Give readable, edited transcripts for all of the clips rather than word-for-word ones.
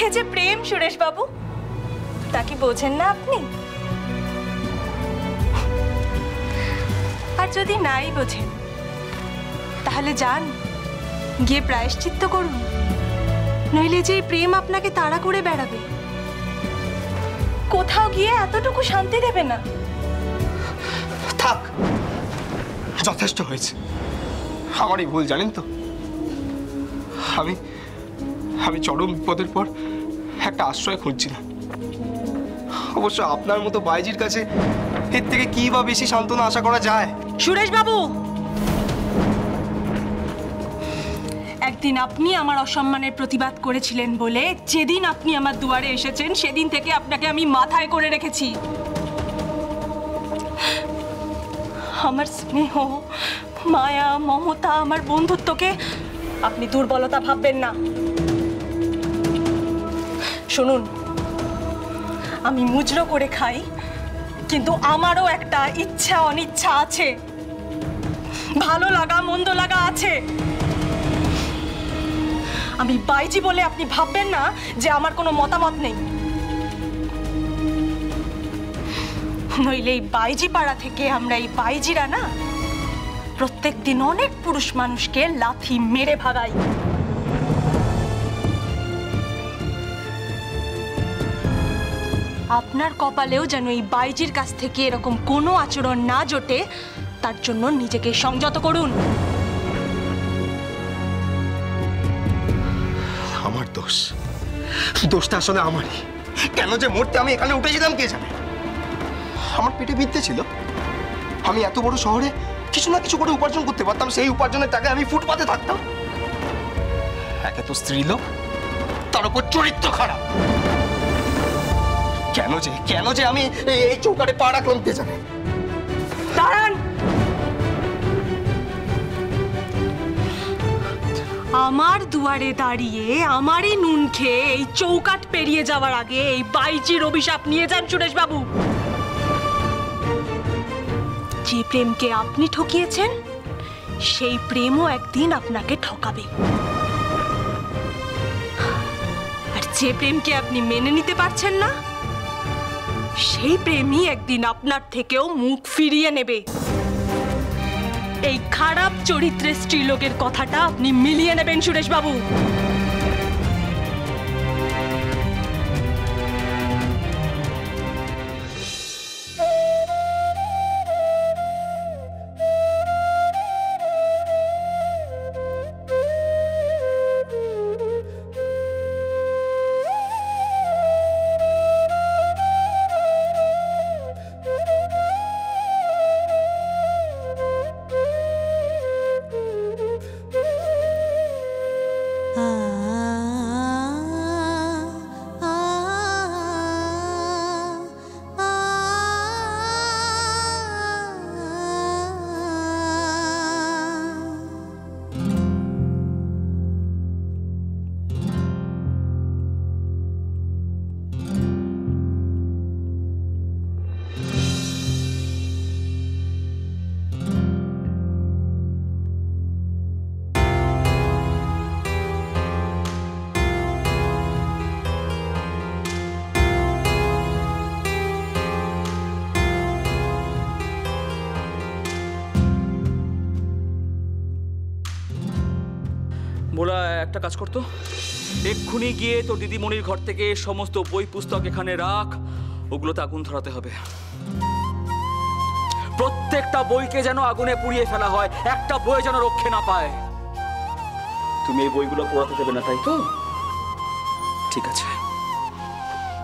এ যে প্রেম সুরেশ বাবু, তা কি বোঝেন না আপনি? আর যদি নাই বোঝেন তাহলে যান গিয়ে প্রায়শ্চিত্ত করুন, নইলে যে প্রেম আপনাকে তাড়া করে বেড়াবে, কোথাও গিয়ে এতটুকু শান্তি দেবে না। থাক, যথেষ্ট হয়েছে। আমারই ভুল, জানেন তো। আমি চরম বিপদের পর একটা আশ্রয় খুঁজছিলাম। অবশ্য আপনার মতো বাইজির কাছে এর থেকে কি বা বেশি সান্ত্বনা আশা করা যায়? সুরেশ বাবু, একদিন আপনি আমার অসম্মানের প্রতিবাদ করেছিলেন বলে যেদিন আপনি আমার দুয়ারে এসেছেন সেদিন থেকে আপনাকে আমি মাথায় করে রেখেছি। আমার স্নেহ, মায়া, মমতা, আমার বন্ধুত্বকে আপনি দুর্বলতা ভাববেন না। শুনুন, আমি মুজরো করে খাই, কিন্তু আমারও একটা ইচ্ছা অনিচ্ছা আছে, ভালো লাগা মন্দ লাগা আছে। আমি বাইজি বলে আপনি ভাববেন না যে আমার কোনো মতামত নেই, নইলে এই বাইজি পাড়া থেকে আমরা এই বাইজিরা না প্রত্যেক দিন অনেক পুরুষ মানুষকে লাথি মেরে ভাগাই। আপনার কপালেও যেন এই বাইজির কাছ থেকে এরকম কোনো আচরণ না জোটে, তার জন্য নিজেকে সংযত করুন। আমার দোষটা আসলে আমারই। কেন যে মরতে আমি এখানে উঠেছিলাম কে জানে। আমার পেটে বিদ্যে ছিল, আমি এত বড় শহরে কিছু না কিছু করে উপার্জন করতে পারতাম, সেই উপার্জনের টাকা আমি ফুটপাতে থাকতাম। একে তো স্ত্রীলোক, তার উপর চরিত্র খারাপ। কেন যে আমি এই চৌকাটে পা রাখলাম কে জানে। দাঁড়ান, আমার দুয়ারে দাঁড়িয়ে আমারই নুন খেয়ে এই চৌকাট পেরিয়ে যাওয়ার আগে এই বাইজির অভিশাপ নিয়ে যান সুরেশ বাবু। যে প্রেমকে আপনি ঠকিয়েছেন সেই প্রেমও একদিন আপনাকে ঠকাবে, আর যে প্রেমকে আপনি মেনে নিতে পারছেন না সেই প্রেমই একদিন আপনার থেকেও মুখ ফিরিয়ে নেবে। এই খারাপ চরিত্রের স্ত্রীলোকের কথাটা আপনি মিলিয়ে নেবেন সুরেশ বাবু। বলা একটা কাজ করতো, এক্ষুনি গিয়ে তোর দিদিমণির ঘর থেকে সমস্ত বই পুস্তক এখানে রাখ, ওগুলোতে আগুন ধরাতে হবে। প্রত্যেকটা বইকে যেন আগুনে পুড়িয়ে ফেলা হয়, একটা বই যেন রক্ষে না পায়। তুমি এই বইগুলো পড়াতে দেবে না, তাই তো? ঠিক আছে।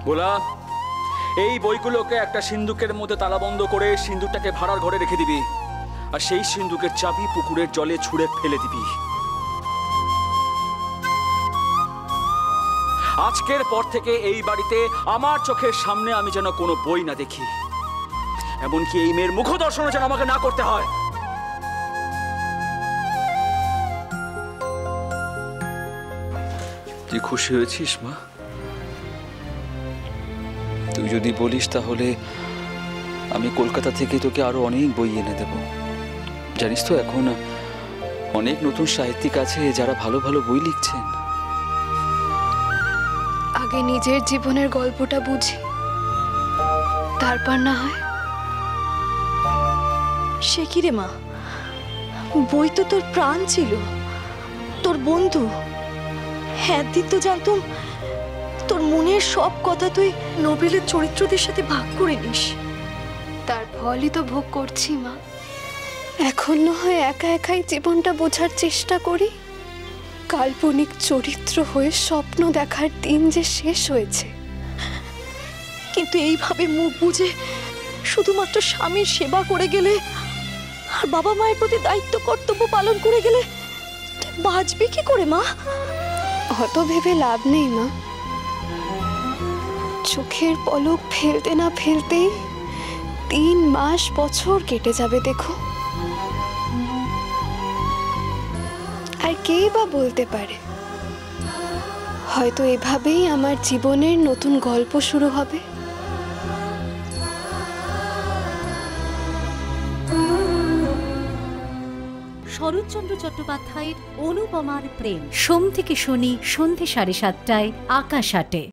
বলা, এই বইগুলোকে একটা সিন্দুকের মধ্যে তালাবন্ধ করে সিন্দুকটাকে ভাড়ার ঘরে রেখে দিবি, আর সেই সিন্দুকের চাবি পুকুরের জলে ছুঁড়ে ফেলে দিবি। আজকের পর থেকে এই বাড়িতে আমার চোখের সামনে আমি যেন কোনো বই না দেখি, এমনকি এই মেয়ের মুখ দর্শনও যেন আমাকে না করতে হয়। তুই খুশি হয়েছিস মা? তুই যদি বলিস তাহলে আমি কলকাতা থেকে তোকে আরো অনেক বই এনে দেব। জানিস তো এখন অনেক নতুন সাহিত্যিক আছে যারা ভালো ভালো বই লিখছেন। আগে নিজের জীবনের গল্পটা বুঝি, তারপর না হয়। সে কি রে মা, বই তো তোর প্রাণ ছিল, তোর বন্ধু। হ্যাঁ, দিন তো জানতাম তোর মনের সব কথা তুই নোবেলের চরিত্রদের সাথে ভাগ করে নিস। তার ফলই তো ভোগ করছি মা। এখন না হয় একা একাই জীবনটা বোঝার চেষ্টা করি। কাল্পনিক চরিত্র হয়ে স্বপ্ন দেখার দিন যে শেষ হয়েছে। কিন্তু এইভাবে মুখ বুজে শুধুমাত্র স্বামীর সেবা করে গেলে আর বাবা মায়ের প্রতি দায়িত্ব কর্তব্য পালন করে গেলে তুই বাঁচবি কি করে মা? অত ভেবে লাভ নেই মা। চোখের পলক ফেলতে না ফেলতেই 3 মাস বছর কেটে যাবে দেখো। আর কে বা বলতে পারে, হয়তো এভাবেই আমার জীবনের নতুন গল্প শুরু হবে। শরৎচন্দ্র চট্টোপাধ্যায়ের অনুপমার প্রেম, সোম থেকে শনি সন্ধে 7:30টায় আকাশ আটে।